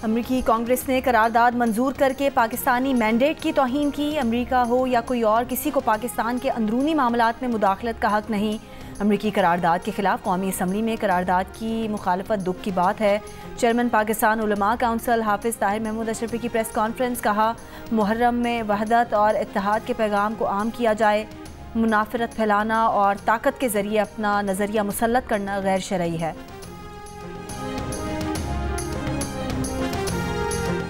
अमरीकी कांग्रेस ने करारदाद मंजूर करके पाकिस्तानी मैंडेट की तौहीन की। अमरीका हो या कोई और, किसी को पाकिस्तान के अंदरूनी मामलात में मुदाखलत का हक नहीं। अमरीकी करारदाद के खिलाफ कौमी असम्बली में करारदाद की मुखालफत दुख की बात है। चेयरमैन पाकिस्तान उलमा काउंसिल हाफिज ताहिर महमूद अशरफी की प्रेस कॉन्फ्रेंस, कहा मुहर्रम में वहदत और इत्तेहाद के पैगाम को आम किया जाए। मुनाफरत फैलाना और ताकत के जरिए अपना नज़रिया मुसल्लत करना गैर शरई है।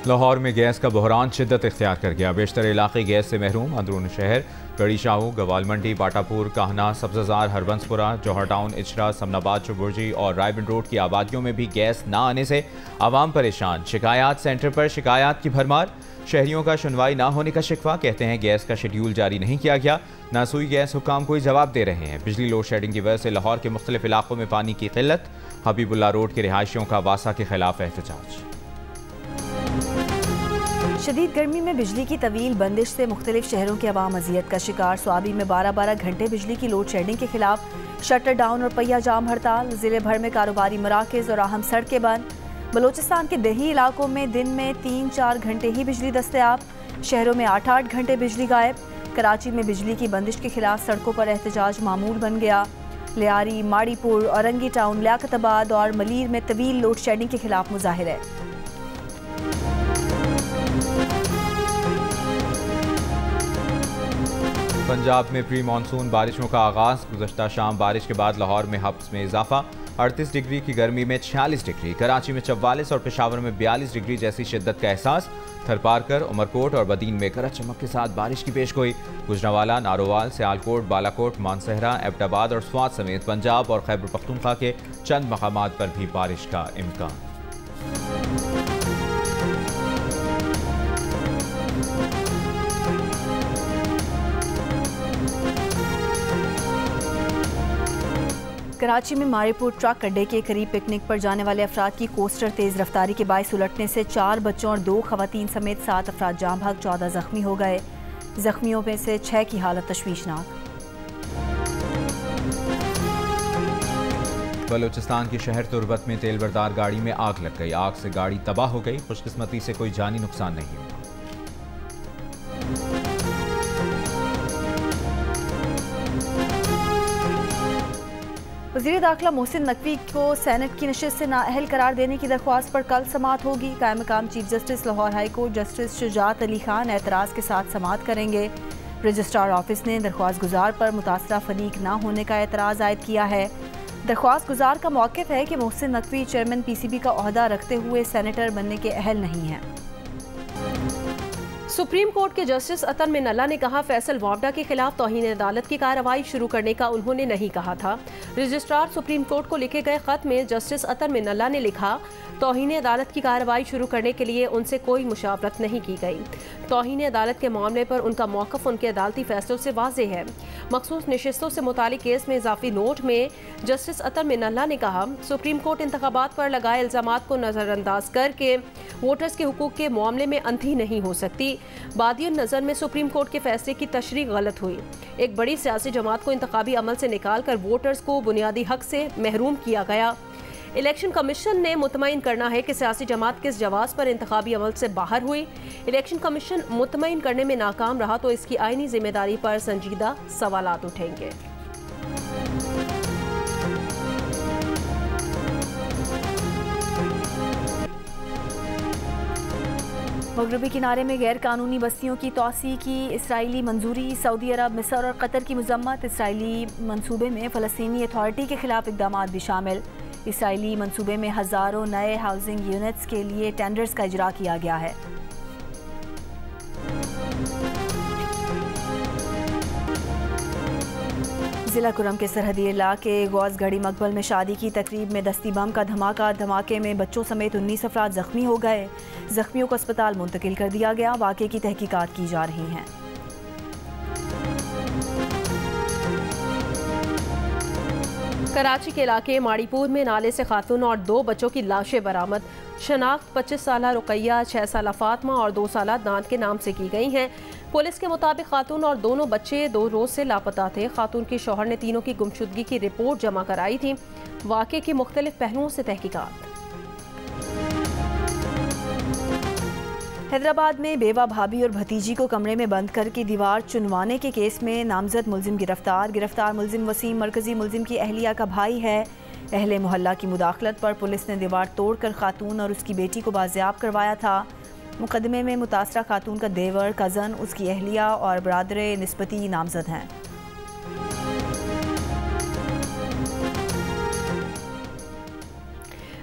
लाहौर में गैस का बहरान शिद्दत इख्तियार कर गया। बेशतर इलाके गैस से महरूम। अंदरून शहर गढ़ी शाहू, गवाल मंडी, बाटापुर, काहना, सब्ज़ाजार, हरबंसपुरा, जौहर टाउन, इचरा, समनाबाद, चुबुर्जी और रायबंद रोड की आबादियों में भी गैस ना आने से आवाम परेशान। शिकायत सेंटर पर शिकायत की भरमार। शहरियों का सुनवाई ना होने का शिकवा। कहते हैं गैस का शेड्यूल जारी नहीं किया गया। नासूई गैस हुक्काम कोई जवाब दे रहे हैं। बिजली लोड शेडिंग की वजह से लाहौर के मुख्तलिफ इलाकों में पानी की किल्लत। हबीबुल्ला रोड के रिहायशियों का वासा के खिलाफ एहतजाज। शदीद गर्मी में बिजली की तवील बंदिश से मुख्तलिफ शहरों के अवाम अजियत का शिकार। स्वाबी में 12-12 घंटे बिजली की लोड शेडिंग के खिलाफ शटर डाउन और पहिया जाम हड़ताल। जिले भर में कारोबारी मराकज़ और अहम सड़कें बंद। बलोचिस्तान के देही इलाकों में दिन में 3-4 घंटे ही बिजली दस्तयाब। शहरों में 8-8 घंटे बिजली गायब। कराची में बिजली की बंदिश के खिलाफ सड़कों पर एहतजाज मामूल बन गया। लियारी, माड़ीपुर, औरंगी टाउन, लियाकताबाद और मलीर में तवील लोड शेडिंग के खिलाफ मुजाहिरे। पंजाब में प्री मानसून बारिशों का आगाज। गुज़श्ता शाम बारिश के बाद लाहौर में हब्स में इजाफा। 38 डिग्री की गर्मी में 46 डिग्री, कराची में 44 और पेशावर में 42 डिग्री जैसी शिद्दत का एहसास। थरपारकर, उमरकोट और बदीन में गरज चमक के साथ बारिश की पेशगोई। गुजरांवाला, नारोवाल, सियालकोट, बालाकोट, मानसहरा, एबटाबाद और स्वात समेत पंजाब और खैबर पख्तूनख्वा के चंद मकामात पर भी बारिश का इम्कान। कराची में माड़ीपुर ट्रक अड्डे के करीब पिकनिक पर जाने वाले अफराद की कोस्टर तेज रफ्तारी के बायस उलटने से 4 बच्चों और 2 खवातीन समेत 7 अफराद जाम भाग, 14 जख्मी हो गए। जख्मियों में से 6 की हालत तशवीशनाक। बलोचिस्तान के शहर तुर्बत में तेल बरदार गाड़ी में आग लग गई। आग से गाड़ी तबाह हो गई। खुशकिस्मती से कोई जानी नुकसान नहीं हुआ। वज़ीर दाखिला मोहसिन नकवी को सेनेट की नशिस्त से नाअहल करार देने की दरख्वास्त पर कल समाअत होगी। कायम मकाम chief justice Lahore high court justice Shujaat Ali Khan एतराज़ के साथ समाअत करेंगे। रजिस्ट्रार ऑफिस ने दरख्वास्त गुजार पर मुतासरा फरीक न होने का एतराज़ आयद किया है। दरख्वास्त गुजार का मौक़िफ़ है कि मोहसिन नकवी चेयरमैन PCB का ओहदा रखते हुए सेनेटर बनने के अहल नहीं हैं। सुप्रीम कोर्ट के जस्टिस अतर मिनल्ला ने कहा, फैसल वावडा के खिलाफ तौहीन अदालत की कार्रवाई शुरू करने का उन्होंने नहीं कहा था। रजिस्ट्रार सुप्रीम कोर्ट को लिखे गए खत में जस्टिस अतर मिनल्ला ने लिखा, तौहीन अदालत की कार्रवाई शुरू करने के लिए उनसे कोई मुशावरत नहीं की गई। तौहीन अदालत के मामले पर उनका मौक़िफ़ उनके अदालती फैसलों से वाज़ेह है। मखसूस नशिस्तों से मुतालिक केस में इजाफी नोट में जस्टिस अतर मिनल्ला ने कहा, सुप्रीम कोर्ट इंतखाबात पर लगाए इल्ज़ामात को नज़रअंदाज करके वोटर्स के हुकूक के मामले में अंधी नहीं हो सकती। बादियन नज़र में सुप्रीम कोर्ट के फैसले की तशरीह गलत हुई। एक बड़ी सियासी जमात को इंतखाबी अमल से निकाल कर वोटर्स को बुनियादी हक से महरूम किया गया। इलेक्शन कमीशन ने मुतमईन करना है कि सियासी जमात किस जवाज़ पर इंतखाबी अमल से बाहर हुई। इलेक्शन कमीशन मुतमईन करने में नाकाम रहा तो इसकी आईनी जिम्मेदारी पर संजीदा सवालात उठेंगे। मगरबी किनारे में गैर कानूनी बस्तियों की तोसी की इसराइली मंजूरी। सऊदी अरब, मिस्र और कतर की मजम्मत। इसराइली मंसूबे में फ़लस्तीनी अथॉरिटी के खिलाफ इक़दामात भी शामिल। इसराइली मंसूबे में हज़ारों नए हाउसिंग यूनिट्स के लिए टेंडर्स का इजरा किया गया है। जिला कुरम के सरहदी इलाके गौस घड़ी मकबल में शादी की तकरीब में दस्ती बम का धमाका। धमाके में बच्चों समेत 19 अफराद जख्मी हो गए। जख्मियों को अस्पताल मुंतकिल कर दिया गया। वाक़े की तहकीकात की जा रही हैं। कराची के इलाके माड़ीपुर में नाले से खातून और 2 बच्चों की लाशें बरामद। शनाख्त 25 साला रुकैया, 6 साला फातिमा और 2 साला दांत के नाम से की गई हैं। पुलिस के मुताबिक खातून और दोनों बच्चे 2 रोज से लापता थे। खातून के शौहर ने तीनों की गुमशुदगी की रिपोर्ट जमा कराई थी। वाक़े के मुख्तलिफ पहलुओं से तहकीकात। हैदराबाद में बेवा भाभी और भतीजी को कमरे में बंद करके दीवार चुनवाने के केस में नामजद मुलजिम गिरफ्तार मुलजिम वसीम मरकजी मुलजिम की अहलिया का भाई है। अहले मोहल्ला की मुदाखलत पर पुलिस ने दीवार तोड़कर खातून और उसकी बेटी को बाजियाब करवाया था। मुकदमे में मुतासरा खातून का देवर, कज़न, उसकी अहलिया और बरादर निस्बती नामजद हैं।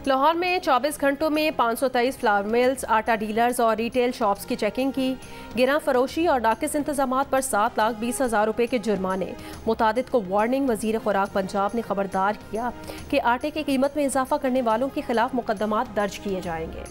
लाहौर में 24 घंटों में 523 फ्लावर मिल्स, आटा डीलर्स और रिटेल शॉप्स की चेकिंग की। गिरा फरोशी और नाकिस इंतजामात पर 7,20,000 रुपये के जुर्माने। मुतादिद को वार्निंग। वजीर खुराक पंजाब ने खबरदार किया कि आटे की कीमत में इजाफा करने वालों के खिलाफ मुकदमात दर्ज किए जाएंगे।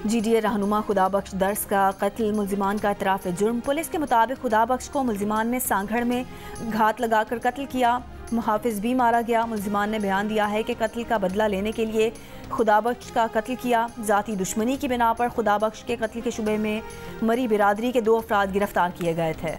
GDA रहनुमा खुदाबख्श दर्स का कत्ल, मुल्जिमान का इतराफ़ जुर्म। पुलिस के मुताबिक खुदाबख्श को मुल्जिमान ने सांगड़ में घात लगाकर कत्ल किया। मुहाफिज भी मारा गया। मुल्जिमान ने बयान दिया है कि कत्ल का बदला लेने के लिए खुदाबख्श का कत्ल किया। ज़ाती दुश्मनी की बिना पर खुदाबख्श के कत्ल के शुबे में मरी बिरादरी के 2 अफराद गिरफ्तार किए गए थे।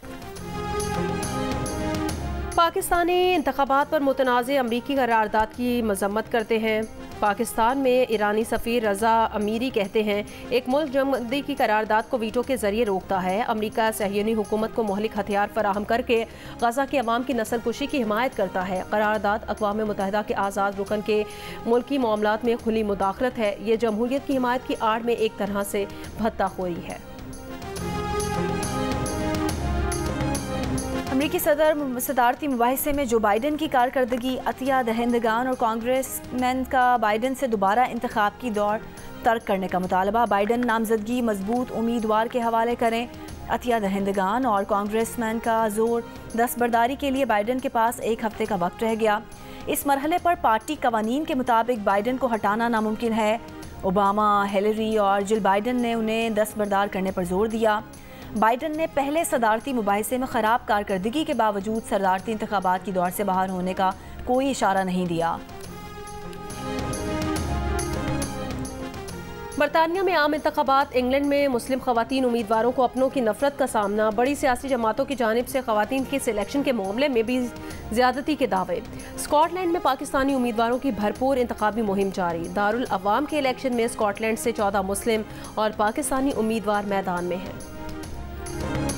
पाकिस्तानी इंतखाबात पर मुतनाज़ अमरीकी करारदाद की मजम्मत करते हैं। पाकिस्तान में ईरानी सफ़ीर रज़ा अमीरी कहते हैं एक मुल्क जमहूरी की करारदाद को वीटो के जरिए रोकता है। अमरीका सहयोनी हुकूमत को मोहलिक हथियार फराहम करके गजा के अवाम की नस्ल कुशी की हिमायत करता है। करारदाद अक़वाम मुत्तहिदा के आज़ाद रुकन के मुल्की मामलात में खुली मुदाखलत है। ये जमहूरियत की हिमायत की आड़ में एक तरह से भत्ताखोरी है। अमरीकी सदारती मुबाहिसे में जो बाइडन की कारकर्दगी, अतिया दहिंदगान और कांग्रेसमैन का बाइडन से दोबारा इंतखाब की दौड़ तर्क करने का मुतालबा। बाइडन नामजदगी मजबूत उम्मीदवार के हवाले करें। अतिया दहिंदगान और कांग्रेसमैन का जोर दस्तबरदारी के लिए बाइडन के पास 1 हफ्ते का वक्त रह गया। इस मरहले पर पार्टी कवानीन के मुताबिक बाइडन को हटाना नामुमकिन है। ओबामा, हिलरी और जिल बाइडन ने उन्हें दस्तबरदार करने पर जोर दिया। बाइडन ने पहले सदारती मुबाहिसे में ख़राब कारकर्दगी के बावजूद सदारती इंतखाबात की दौड़ से बाहर होने का कोई इशारा नहीं दिया। बरतानिया में आम इंतखाबात। इंग्लैंड में मुस्लिम खवातीन उम्मीदवारों को अपनों की नफरत का सामना। बड़ी सियासी जमातों की जानिब से खवातीन के सिलेक्शन के मामले में भी ज्यादती के दावे। स्कॉटलैंड में पाकिस्तानी उम्मीदवारों की भरपूर इंतखाबी मुहिम जारी। दारुल अवाम के इलेक्शन में स्कॉटलैंड से 14 मुस्लिम और पाकिस्तानी उम्मीदवार मैदान में हैं।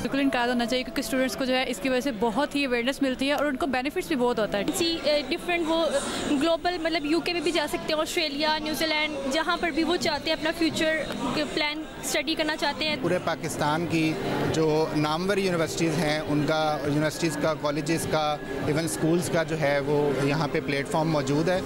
बिल्कुल इनकार होना चाहिए क्योंकि स्टूडेंट्स को जो है इसकी वजह से बहुत ही अवेयरनेस मिलती है और उनको बेनिफिट्स भी बहुत होता है। डिफरेंट वो ग्लोबल मतलब यूके में भी जा सकते हैं, ऑस्ट्रेलिया, न्यूजीलैंड, जहाँ पर भी वो चाहते हैं अपना फ्यूचर प्लान स्टडी करना चाहते हैं। पूरे पाकिस्तान की जो नामवर यूनिवर्सिटीज़ हैं उनका, यूनिवर्सिटीज़ का, कॉलेजेस का, इवन स्कूल्स का जो है वो यहाँ पे प्लेटफॉर्म मौजूद है।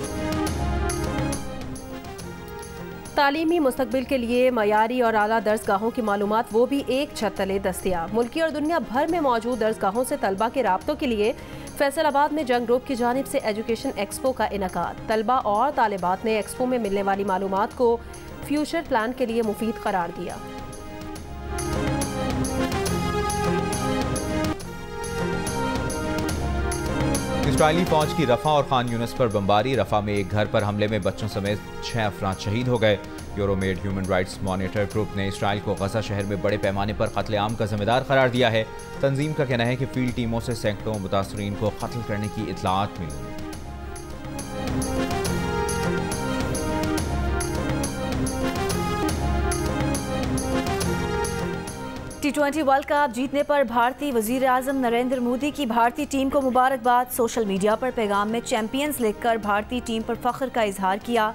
तालीमी मुस्तकबिल के लिए मयारी और आला दर्सगाहों की मालूमात वो भी एक छत तले दस्तयाब। मुल्की और दुनिया भर में मौजूद दर्सगाहों से तलबा के राब्तों के लिए फैसलाबाद में जंग ग्रुप की जानिब से एजुकेशन एक्सपो का इनकाद। तलबा और तालिबात ने एक्सपो में मिलने वाली मालूमात को फ्यूचर प्लान के लिए मुफीद करार दिया। इस्राइली फौज की रफा और खान यूनिस पर बमबारी। रफा में एक घर पर हमले में बच्चों समेत 6 अफराद शहीद हो गए। यूरोमेड ह्यूमन राइट्स मॉनिटर ग्रुप ने इसराइल को गजा शहर में बड़े पैमाने पर कत्लेआम का जिम्मेदार करार दिया है। तंजीम का कहना है कि फील्ड टीमों से सैकड़ों मुतासरीन को कत्ल करने की इत्तलात मिली। T20 वर्ल्ड कप जीतने पर भारतीय वजीर आजम नरेंद्र मोदी की भारतीय टीम को मुबारकबाद। सोशल मीडिया पर पैगाम में चैंपियंस लिखकर भारतीय टीम पर फख्र का इजहार किया।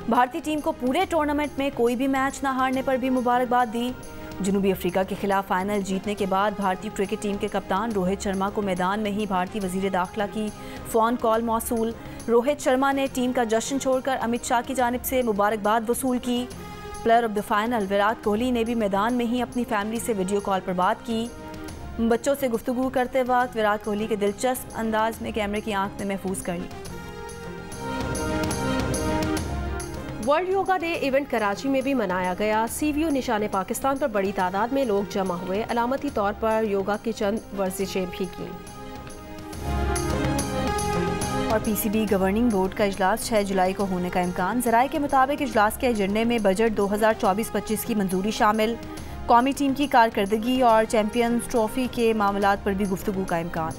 भारतीय टीम को पूरे टूर्नामेंट में कोई भी मैच न हारने पर भी मुबारकबाद दी। जनूबी अफ्रीका के खिलाफ फाइनल जीतने के बाद भारतीय क्रिकेट टीम के कप्तान रोहित शर्मा को मैदान में ही भारतीय वजीर दाखिला की फ़ोन कॉल मौसूल। रोहित शर्मा ने टीम का जश्न छोड़कर अमित शाह की जानिब से मुबारकबाद वसूल की। Player of the final Virat Kohli ने भी मैदान में ही अपनी फैमिली से वीडियो कॉल पर बात की। बच्चों से गुफ्तगू करते वक्त विराट कोहली के दिलचस्प अंदाज में कैमरे की आंख में महफूज कर ली। World yoga day event Karachi में भी मनाया गया। CVO निशाने पाकिस्तान पर बड़ी तादाद में लोग जमा हुए। अलामती तौर पर योगा की चंद वर्जिशें भी की। और PCB गवर्निंग बोर्ड का इजलास 6 जुलाई को होने का इम्कान। ज़राए के मुताबिक इजलास के एजेंडे में बजट 2024-25 की मंजूरी शामिल, कौमी टीम की कारकर्दगी और चैंपियंस ट्रॉफी के मामलात पर भी गुफ्तगू का इम्कान।